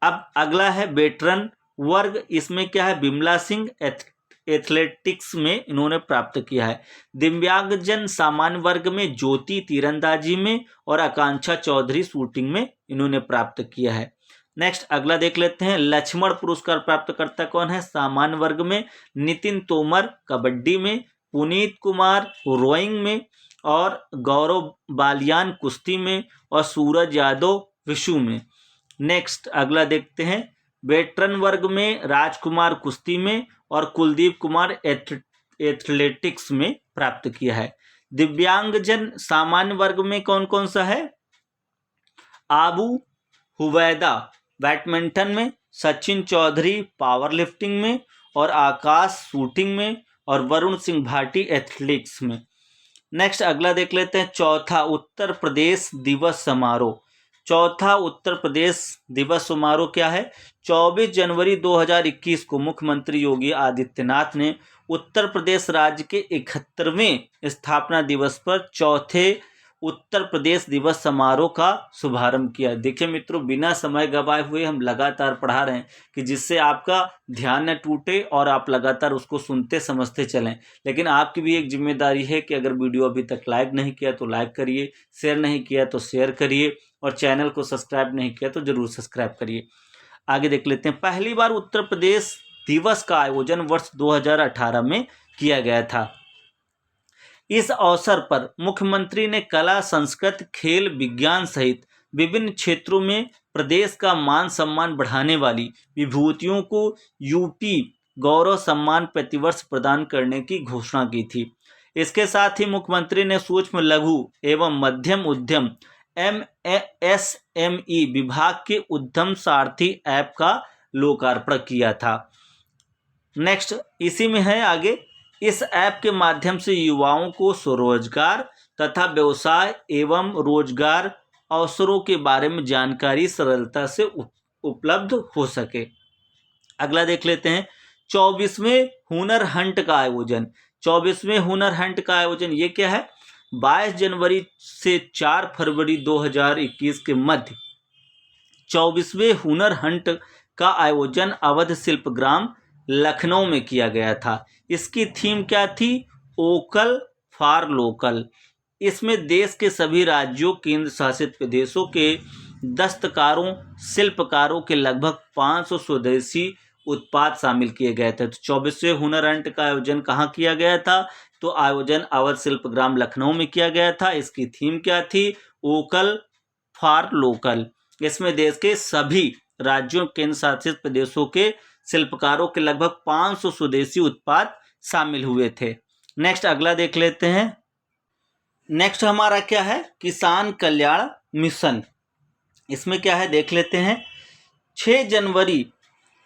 अब अगला है वेटरन वर्ग, इसमें क्या है बिमला सिंह एथलेटिक्स में इन्होंने प्राप्त किया है। दिव्यांगजन सामान्य वर्ग में ज्योति तीरंदाजी में, और आकांक्षा चौधरी शूटिंग में इन्होंने प्राप्त किया है। नेक्स्ट अगला देख लेते हैं। लक्ष्मण पुरस्कार प्राप्त करता कौन है सामान्य वर्ग में? नितिन तोमर कबड्डी में, पुनीत कुमार रोइंग में, और गौरव बालियान कुश्ती में, और सूरज यादव विशु में। नेक्स्ट अगला देखते हैं। वेटरन वर्ग में राजकुमार कुश्ती में, और कुलदीप कुमार एथलेटिक्स में प्राप्त किया है। दिव्यांगजन सामान्य वर्ग में कौन कौन सा है? आबू हुवैदा बैडमिंटन में, सचिन चौधरी पावर लिफ्टिंग में, और आकाश शूटिंग में, और वरुण सिंह भाटी एथलेटिक्स में। नेक्स्ट अगला देख लेते हैं। चौथा उत्तर प्रदेश दिवस समारोह। चौथा उत्तर प्रदेश दिवस समारोह क्या है? 24 जनवरी 2021 को मुख्यमंत्री योगी आदित्यनाथ ने उत्तर प्रदेश राज्य के 71वें स्थापना दिवस पर चौथे उत्तर प्रदेश दिवस समारोह का शुभारंभ किया। देखिए मित्रों, बिना समय गवाए हुए हम लगातार पढ़ा रहे हैं कि जिससे आपका ध्यान न टूटे और आप लगातार उसको सुनते समझते चलें। लेकिन आपकी भी एक जिम्मेदारी है कि अगर वीडियो अभी तक लाइक नहीं किया तो लाइक करिए, शेयर नहीं किया तो शेयर करिए, और चैनल को सब्सक्राइब नहीं किया तो जरूर सब्सक्राइब करिए। आगे देख लेते हैं। पहली बार उत्तर प्रदेश दिवस का आयोजन वर्ष 2018 में किया गया था। इस अवसर पर मुख्यमंत्री ने कला, संस्कृति, खेल, विज्ञान सहित विभिन्न क्षेत्रों में प्रदेश का मान सम्मान बढ़ाने वाली विभूतियों को यूपी गौरव सम्मान प्रतिवर्ष प्रदान करने की घोषणा की थी। इसके साथ ही मुख्यमंत्री ने सूक्ष्म लघु एवं मध्यम उद्यम MSME विभाग के उद्यम सारथी ऐप का लोकार्पण किया था। नेक्स्ट इसी में है आगे। इस ऐप के माध्यम से युवाओं को स्वरोजगार तथा व्यवसाय एवं रोजगार अवसरों के बारे में जानकारी सरलता से उपलब्ध हो सके। अगला देख लेते हैं। 24वें हुनर हंट का आयोजन। 24वें हुनर हंट का आयोजन ये क्या है? 22 जनवरी से 4 फरवरी 2021 के मध्य 24वें हुनर हंट का आयोजन अवध शिल्पग्राम लखनऊ में किया गया था। इसकी थीम क्या थी? Vocal for local. इसमें देश के सभी राज्यों, केंद्र शासित प्रदेशों के दस्तकारों, शिल्पकारों के लगभग 500 स्वदेशी उत्पाद शामिल किए गए थे। तो 24वें हुनर हंट का आयोजन कहाँ किया गया था? तो आयोजन अवध शिल्पग्राम लखनऊ में किया गया था। इसकी थीम क्या थी? Vocal for local. इसमें देश के सभी राज्यों, केंद्र शासित प्रदेशों के शिल्पकारों के लगभग 500 स्वदेशी उत्पाद शामिल हुए थे। नेक्स्ट अगला देख लेते हैं। नेक्स्ट हमारा क्या है? किसान कल्याण मिशन। इसमें क्या है देख लेते हैं। 6 जनवरी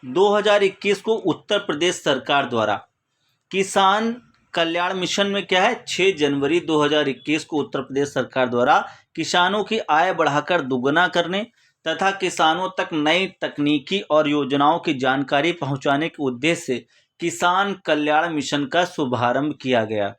2021 को उत्तर प्रदेश सरकार द्वारा किसान कल्याण मिशन में क्या है? 6 जनवरी 2021 को उत्तर प्रदेश सरकार द्वारा किसानों की आय बढ़ाकर दुगना करने तथा किसानों तक नई तकनीकी और योजनाओं की जानकारी पहुंचाने के उद्देश्य से किसान कल्याण मिशन का शुभारंभ किया गया।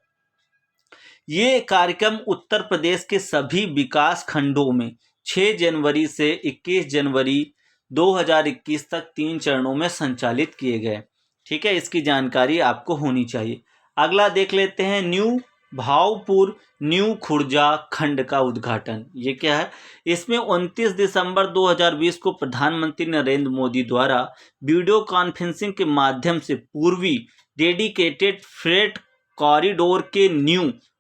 ये कार्यक्रम उत्तर प्रदेश के सभी विकास खंडों में 6 जनवरी से 21 जनवरी 2021 तक 3 चरणों में संचालित किए गए। ठीक है, इसकी जानकारी आपको होनी चाहिए। अगला देख लेते हैं। न्यू भावपुर न्यू खुर्जा खंड का उद्घाटन। ये क्या है? इसमें 29 दिसंबर 2020 को प्रधानमंत्री नरेंद्र मोदी द्वारा वीडियो कॉन्फ्रेंसिंग के माध्यम से पूर्वी डेडिकेटेड फ्रेट कॉरिडोर के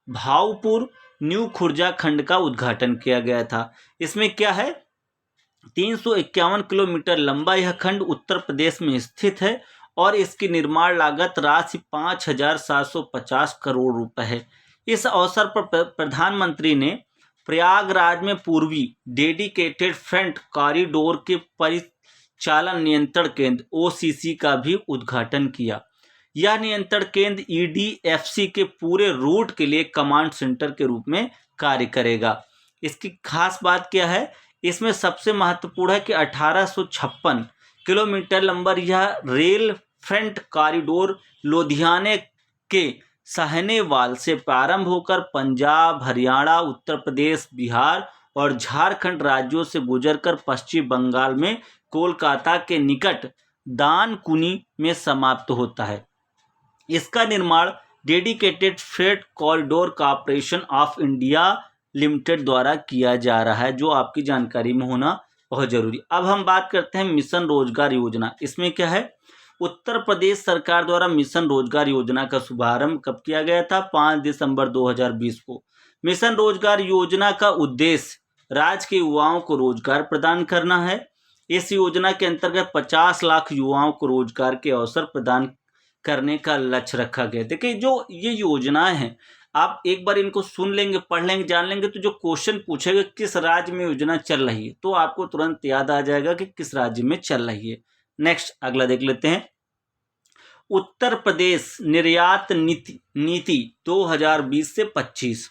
भावपुर न्यू खुर्जा खंड का उद्घाटन किया गया था। इसमें क्या है? 351 किलोमीटर लंबा यह खंड उत्तर प्रदेश में स्थित है और इसकी निर्माण लागत राशि 5,750 करोड़ रुपए है। इस अवसर पर प्रधानमंत्री ने प्रयागराज में पूर्वी डेडिकेटेड फ्रंट कॉरिडोर के परिचालन नियंत्रण केंद्र OCC का भी उद्घाटन किया। यह नियंत्रण केंद्र EDFC के पूरे रूट के लिए कमांड सेंटर के रूप में कार्य करेगा। इसकी खास बात क्या है? इसमें सबसे महत्वपूर्ण है कि 1856 किलोमीटर लंबा यह रेल फ्रंट कॉरिडोर लुधियाने के साहनेवाल से प्रारंभ होकर पंजाब, हरियाणा, उत्तर प्रदेश, बिहार और झारखंड राज्यों से गुजरकर पश्चिम बंगाल में कोलकाता के निकट दानकुनी में समाप्त होता है। इसका निर्माण dedicated freight corridor corporation of India limited द्वारा किया जा रहा है, जो आपकी जानकारी में होना बहुत जरूरी। अब हम बात करते हैं मिशन रोजगार योजना। इसमें क्या है? उत्तर प्रदेश सरकार द्वारा मिशन रोजगार योजना का शुभारंभ कब किया गया था? 5 दिसंबर 2020 को। मिशन रोजगार योजना का उद्देश्य राज्य के युवाओं को रोजगार प्रदान करना है। इस योजना के अंतर्गत 50 लाख युवाओं को रोजगार के अवसर प्रदान करने का लक्ष्य रखा गया। देखिए, जो ये योजनाएं हैं, आप एक बार इनको सुन लेंगे, पढ़ लेंगे, जान लेंगे, तो जो क्वेश्चन पूछेगा किस राज्य में योजना चल रही है, तो आपको तुरंत याद आ जाएगा कि किस राज्य में चल रही है। नेक्स्ट अगला देख लेते हैं। उत्तर प्रदेश निर्यात नीति 2020 से 25।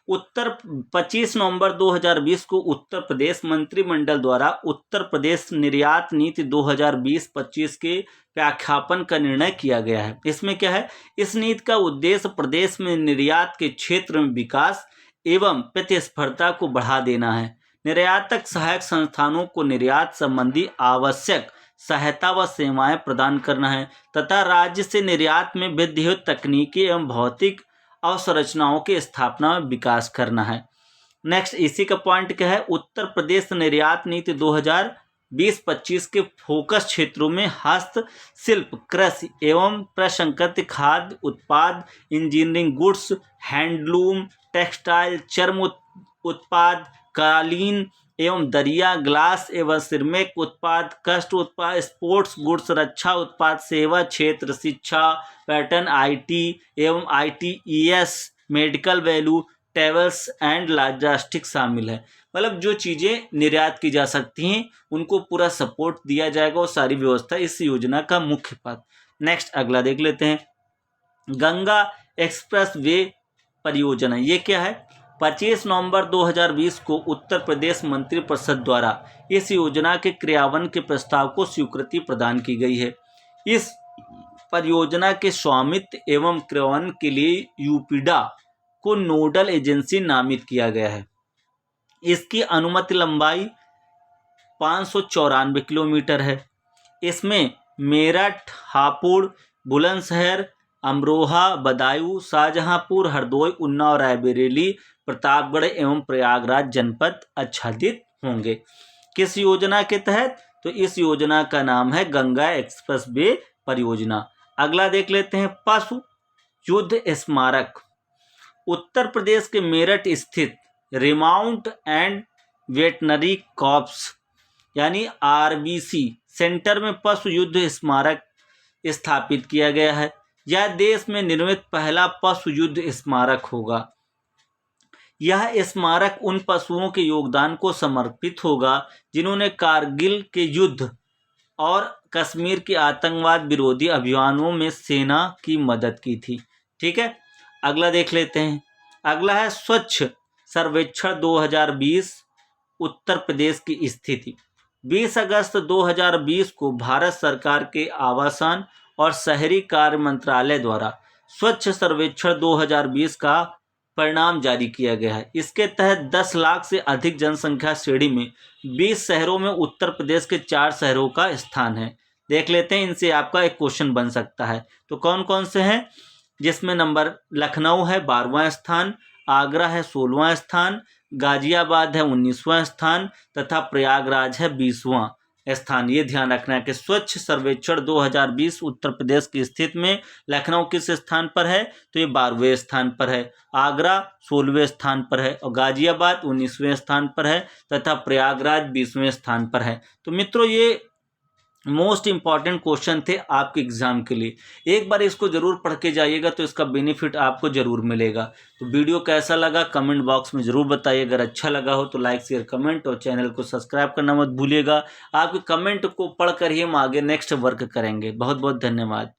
25 नवंबर 2020 को उत्तर प्रदेश मंत्रिमंडल द्वारा उत्तर प्रदेश निर्यात नीति 2020-25 के व्याख्यापन का निर्णय किया गया है। इसमें क्या है? इस नीति का उद्देश्य प्रदेश में निर्यात के क्षेत्र में विकास एवं प्रतिस्पर्धा को बढ़ा देना है। निर्यातक सहायक संस्थानों को निर्यात संबंधी आवश्यक सहायता व सेवाएं प्रदान करना है तथा राज्य से निर्यात में वृद्धि हेतु तकनीकी एवं भौतिक अवसंरचनाओं की स्थापना में विकास करना है। नेक्स्ट इसी का पॉइंट क्या है? उत्तर प्रदेश निर्यात नीति 2020-25 के फोकस क्षेत्रों में हस्तशिल्प, कृषि एवं प्रसंस्कृत खाद्य उत्पाद, इंजीनियरिंग गुड्स, हैंडलूम, टेक्सटाइल, चर्म उत्पाद, कालीन एवं दरिया, ग्लास एवं सिरमिक उत्पाद, काष्ठ उत्पाद, स्पोर्ट्स गुड्स, रक्षा उत्पाद, सेवा क्षेत्र, शिक्षा, पैटर्न, IT एवं ITES, medical value, travels and logistics शामिल है। मतलब जो चीज़ें निर्यात की जा सकती हैं उनको पूरा सपोर्ट दिया जाएगा, वो सारी व्यवस्था इस योजना का मुख्य पद। नेक्स्ट अगला देख लेते हैं। गंगा एक्सप्रेस वे परियोजना, ये क्या है? 25 नवंबर 2020 को उत्तर प्रदेश मंत्रिपरिषद द्वारा इस योजना के क्रियान्वयन के प्रस्ताव को स्वीकृति प्रदान की गई है। इस परियोजना के स्वामित्व एवं क्रियान्वयन के लिए यूपीडा को नोडल एजेंसी नामित किया गया है। इसकी अनुमति लंबाई 594 किलोमीटर है। इसमें मेरठ, हापुड़, बुलंदशहर, अमरोहा, बदायूं, शाहजहांपुर, हरदोई, उन्नाव, रायबरेली, प्रतापगढ़ एवं प्रयागराज जनपद आच्छादित होंगे। किस योजना के तहत? तो इस योजना का नाम है गंगा एक्सप्रेस वे परियोजना। अगला देख लेते हैं। पशु युद्ध स्मारक। उत्तर प्रदेश के मेरठ स्थित रिमाउंट एंड वेटनरी कॉर्प्स यानी RBC सेंटर में पशु युद्ध स्मारक स्थापित किया गया है। यह देश में निर्मित पहला पशु युद्ध स्मारक होगा। यह स्मारक उन पशुओं के योगदान को समर्पित होगा जिन्होंने कारगिल के युद्ध और कश्मीर के आतंकवाद विरोधी अभियानों में सेना की मदद की थी। ठीक है, अगला देख लेते हैं। अगला है स्वच्छ सर्वेक्षण 2020 उत्तर प्रदेश की स्थिति। 20 अगस्त 2020 को भारत सरकार के आवासन और शहरी कार्य मंत्रालय द्वारा स्वच्छ सर्वेक्षण 2020 का परिणाम जारी किया गया है। इसके तहत 10 लाख से अधिक जनसंख्या श्रेणी में 20 शहरों में उत्तर प्रदेश के 4 शहरों का स्थान है। देख लेते हैं, इनसे आपका एक क्वेश्चन बन सकता है। तो कौन कौन से हैं? जिसमें नंबर लखनऊ है 12वां स्थान, आगरा है 16वां स्थान, गाजियाबाद है 19वां स्थान तथा प्रयागराज है 20वां स्थान। ये ध्यान रखना है कि स्वच्छ सर्वेक्षण 2020 उत्तर प्रदेश की स्थिति में लखनऊ किस स्थान पर है, तो ये 12वें स्थान पर है, आगरा 16वें स्थान पर है और गाजियाबाद 19वें स्थान पर है तथा प्रयागराज 20वें स्थान पर है। तो मित्रों, ये मोस्ट इम्पॉर्टेंट क्वेश्चन थे आपके एग्जाम के लिए। एक बार इसको जरूर पढ़ के जाइएगा तो इसका बेनिफिट आपको जरूर मिलेगा। तो वीडियो कैसा लगा कमेंट बॉक्स में जरूर बताइए। अगर अच्छा लगा हो तो लाइक शेयर कमेंट और चैनल को सब्सक्राइब करना मत भूलिएगा। आपके कमेंट को पढ़कर ही हम आगे नेक्स्ट वर्क करेंगे। बहुत बहुत धन्यवाद।